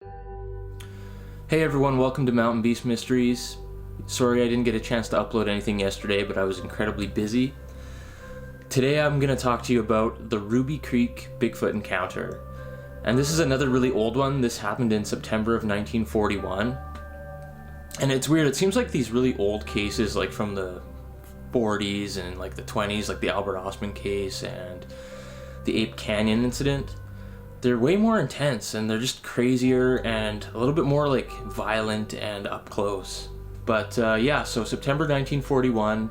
Hey everyone, welcome to Mountain Beast Mysteries. Sorry I didn't get a chance to upload anything yesterday, but I was incredibly busy. Today I'm going to talk to you about the Ruby Creek Bigfoot encounter. And this is another really old one. This happened in September of 1941. And it's weird, it seems like these really old cases, like from the 40s and like the 20s, like the Albert Osman case and the Ape Canyon incident, they're way more intense and they're just crazier and a little bit more like violent and up close. But so September 1941,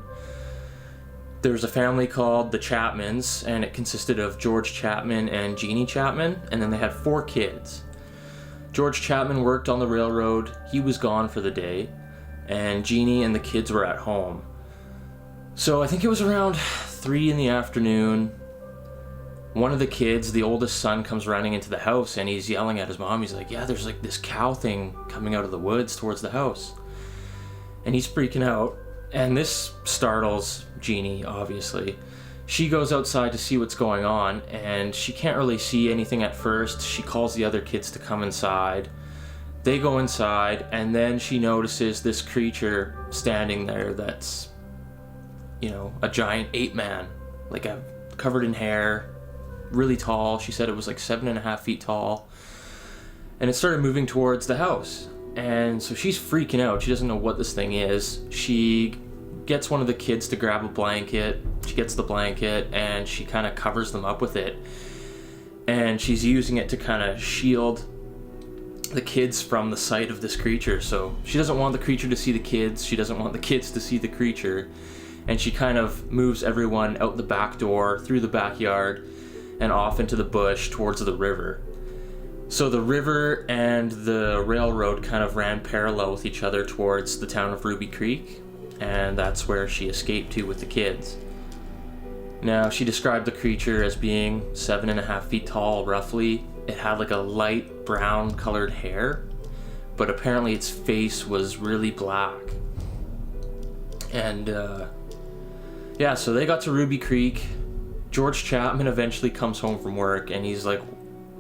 there was a family called the Chapmans, and it consisted of George Chapman and Jeannie Chapman, and then they had 4 kids. George Chapman worked on the railroad, he was gone for the day, and Jeannie and the kids were at home. So I think it was around 3 in the afternoon. One of the kids, the oldest son, comes running into the house and he's yelling at his mom. He's like, yeah, there's like this cow thing coming out of the woods towards the house. And he's freaking out. And this startles Jeannie, obviously. She goes outside to see what's going on and she can't really see anything at first. She calls the other kids to come inside. They go inside and then she notices this creature standing there that's, a giant ape man, covered in hair. Really tall. She said it was like 7.5 feet tall, and it started moving towards the house, and so she's freaking out. She doesn't know what this thing is. She gets one of the kids to grab a blanket. She gets the blanket and she kind of covers them up with it, and she's using it to kind of shield the kids from the sight of this creature. So she doesn't want the creature to see the kids, she doesn't want the kids to see the creature, and she kind of moves everyone out the back door, through the backyard, and off into the bush towards the river. So the river and the railroad kind of ran parallel with each other towards the town of Ruby Creek, and that's where she escaped to with the kids. Now, she described the creature as being 7.5 feet tall, roughly. It had like a light brown colored hair, but apparently its face was really black. And so they got to Ruby Creek. George Chapman eventually comes home from work and he's like,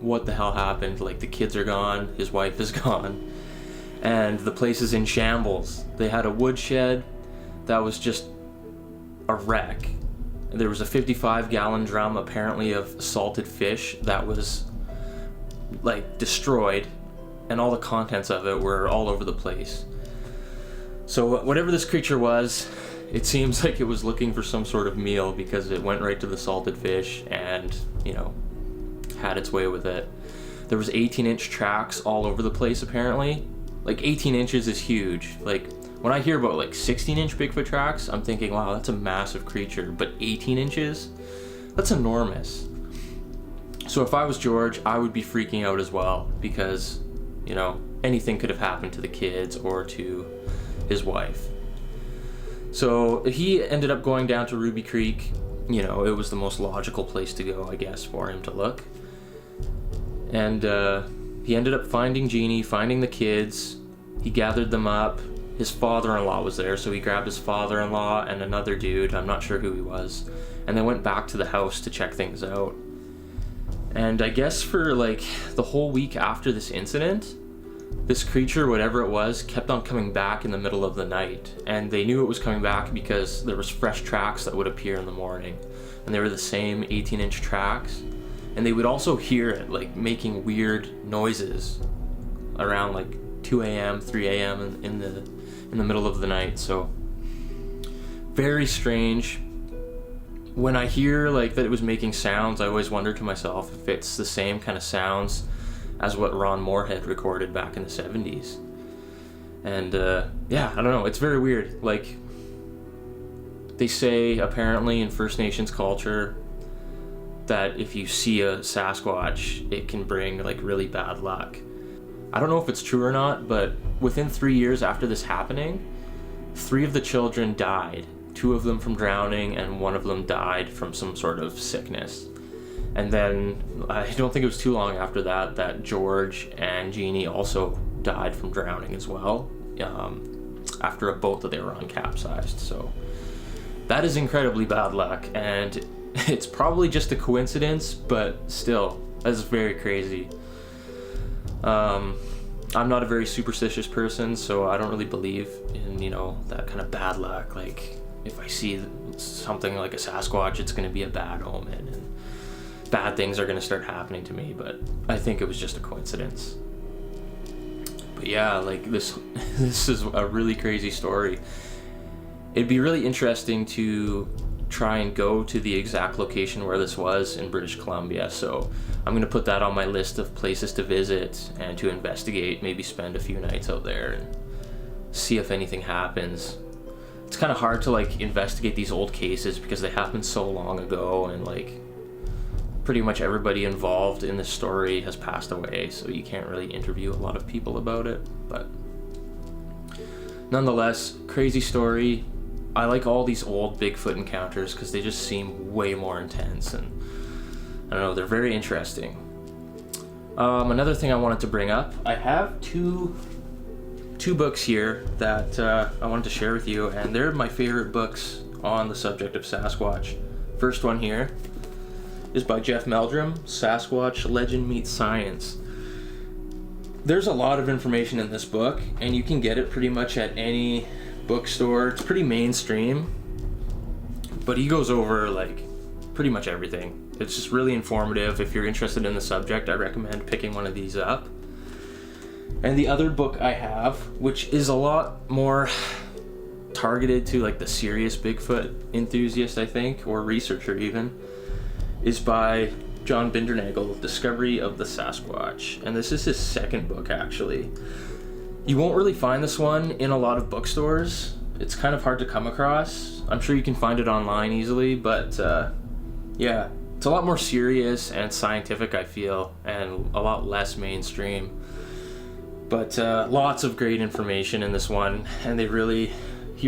what the hell happened? Like, the kids are gone, his wife is gone, and the place is in shambles. They had a woodshed that was just a wreck. There was a 55-gallon drum apparently of salted fish that was like destroyed, and all the contents of it were all over the place. So whatever this creature was, it seems like it was looking for some sort of meal, because it went right to the salted fish and, had its way with it. There was 18-inch tracks all over the place, apparently. Like, 18 inches is huge. Like, when I hear about, 16-inch Bigfoot tracks, I'm thinking, wow, that's a massive creature. But 18 inches? That's enormous. So if I was George, I would be freaking out as well, because, anything could have happened to the kids or to his wife. So he ended up going down to Ruby Creek. It was the most logical place to go, I guess, for him to look. And he ended up finding Jeannie, finding the kids. He gathered them up. His father-in-law was there, so he grabbed his father-in-law and another dude, I'm not sure who he was, and they went back to the house to check things out. And I guess for the whole week after this incident, this creature, whatever it was, kept on coming back in the middle of the night. And they knew it was coming back because there was fresh tracks that would appear in the morning. And they were the same 18-inch tracks. And they would also hear it, making weird noises around 2 a.m., 3 a.m. in the middle of the night. So, very strange. When I hear, that it was making sounds, I always wonder to myself if it's the same kind of sounds as what Ron Moore had recorded back in the 70s. And I don't know, it's very weird. They say apparently in First Nations culture that if you see a Sasquatch, it can bring really bad luck. I don't know if it's true or not, but within 3 years after this happening, 3 of the children died. 2 of them from drowning and 1 of them died from some sort of sickness. And then I don't think it was too long after that George and Jeannie also died from drowning as well, after a boat that they were on capsized. So that is incredibly bad luck, and it's probably just a coincidence, but still, that's very crazy. I'm not a very superstitious person, so I don't really believe in, you know, that kind of bad luck. Like, if I see something like a Sasquatch, it's going to be a bad omen and bad things are going to start happening to me. But I think it was just a coincidence. But yeah, like this is a really crazy story. It'd be really interesting to try and go to the exact location where this was in British Columbia. So I'm going to put that on my list of places to visit and to investigate, maybe spend a few nights out there and see if anything happens. It's kind of hard to like investigate these old cases because they happened so long ago, and like pretty much everybody involved in this story has passed away, so you can't really interview a lot of people about it. But nonetheless, crazy story. I like all these old Bigfoot encounters because they just seem way more intense, and I don't know, they're very interesting. Another thing I wanted to bring up, I have two books here that I wanted to share with you, and they're my favorite books on the subject of Sasquatch. First one here is by Jeff Meldrum, Sasquatch Legend Meets Science. There's a lot of information in this book, and you can get it pretty much at any bookstore. It's pretty mainstream, but he goes over like pretty much everything. It's just really informative. If you're interested in the subject, I recommend picking one of these up. And the other book I have, which is a lot more targeted to like the serious Bigfoot enthusiast, I think, or researcher even, is by John Nagel, Discovery of the Sasquatch. And this is his second book, actually. You won't really find this one in a lot of bookstores. It's kind of hard to come across. I'm sure you can find it online easily, but yeah, it's a lot more serious and scientific, I feel, and a lot less mainstream. But lots of great information in this one, and he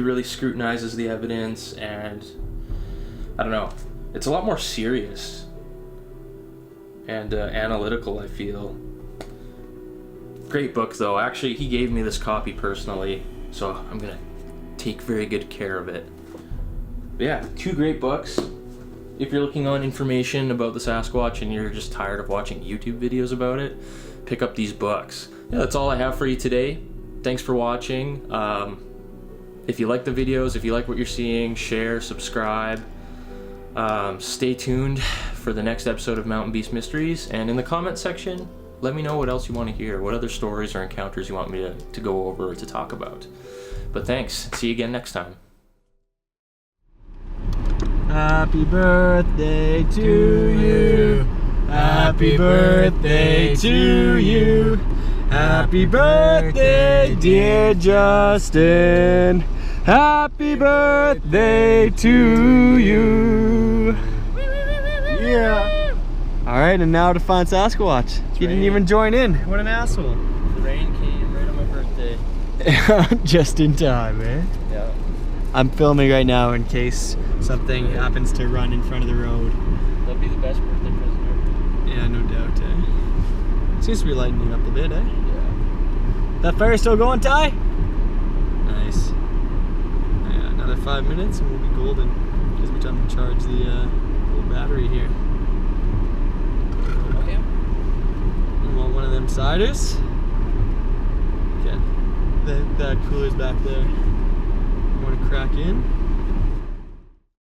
really scrutinizes the evidence, and I don't know, it's a lot more serious and analytical, I feel. Great book though. Actually, he gave me this copy personally, so I'm gonna take very good care of it. But yeah, two great books. If you're looking on information about the Sasquatch and you're just tired of watching YouTube videos about it, pick up these books. Yeah, that's all I have for you today. Thanks for watching. If you like the videos, if you like what you're seeing, share, subscribe. Stay tuned for the next episode of Mountain Beast Mysteries, and in the comment section, let me know what else you want to hear, what other stories or encounters you want me to go over or to talk about. But thanks. See you again next time. Happy birthday to you. Happy birthday to you. Happy birthday, dear Justin. Happy birthday to you. Yeah. Alright, and now to find Sasquatch. You didn't even join in. What an asshole. The rain came right on my birthday. Just in time, eh? Yeah. I'm filming right now in case something happens to run in front of the road. That'd be the best birthday present ever. Yeah, no doubt, eh? Seems to be lightening up a bit, eh? Yeah. That fire's still going, Ty? Nice. Yeah, another 5 minutes and we'll be golden. Gives me time to charge the little battery here. Okay. You want one of them ciders? Okay. That cooler's back there. You want to crack in?